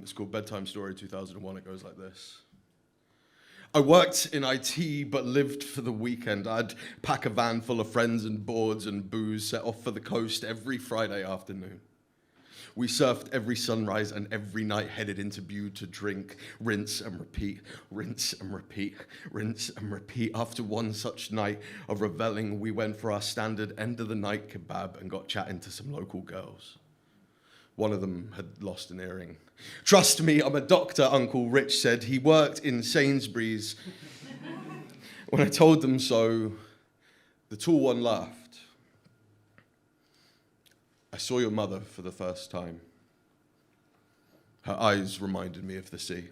It's called Bedtime Story 2001. It goes like this. I worked in IT but lived for the weekend. I'd pack a van full of friends and boards and booze, set off for the coast every Friday afternoon. We surfed every sunrise and every night headed into Bude to drink, rinse and repeat, rinse and repeat, rinse and repeat. After one such night of revelling, we went for our standard end of the night kebab and got chatting to some local girls. One of them had lost an earring. Trust me, I'm a doctor, Uncle Rich said. He worked in Sainsbury's. When I told them so, the tall one laughed. I saw your mother for the first time. Her eyes reminded me of the sea.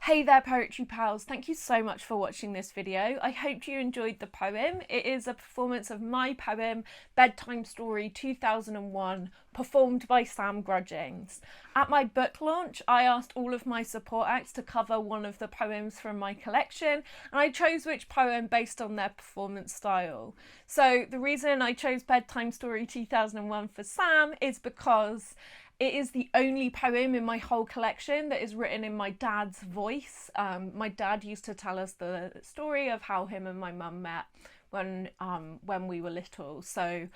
Hey there, Poetry Pals. Thank you so much for watching this video. I hope you enjoyed the poem. It is a performance of my poem, Bedtime Story 2001, performed by Sam Grudgings. At my book launch, I asked all of my support acts to cover one of the poems from my collection, and I chose which poem based on their performance style. So the reason I chose Bedtime Story 2001 for Sam is because it is the only poem in my whole collection that is written in my dad's voice. My dad used to tell us the story of how him and my mum met when we were little. So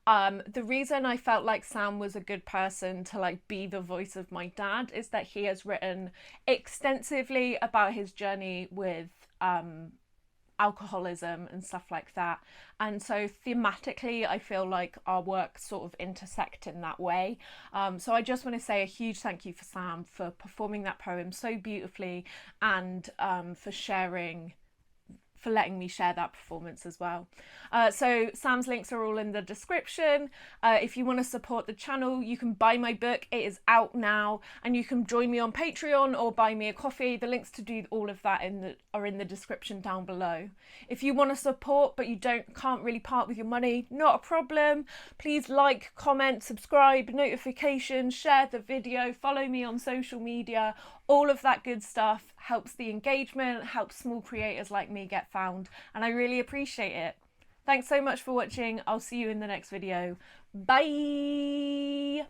the reason I felt like Sam was a good person to be the voice of my dad is that he has written extensively about his journey with alcoholism and stuff like that, and so thematically I feel like our work sort of intersect in that way. So I just want to say a huge thank you for Sam for performing that poem so beautifully, and for letting me share that performance as well. So Sam's links are all in the description. If you want to support the channel, you can buy my book. It is out now, and you can join me on Patreon or buy me a coffee. The links to do all of that are in the description down below. If you want to support but you can't really part with your money, not a problem. Please like, comment, subscribe, notifications, share the video, follow me on social media. All of that good stuff helps the engagement, helps small creators like me get found, and I really appreciate it. Thanks so much for watching. I'll see you in the next video. Bye!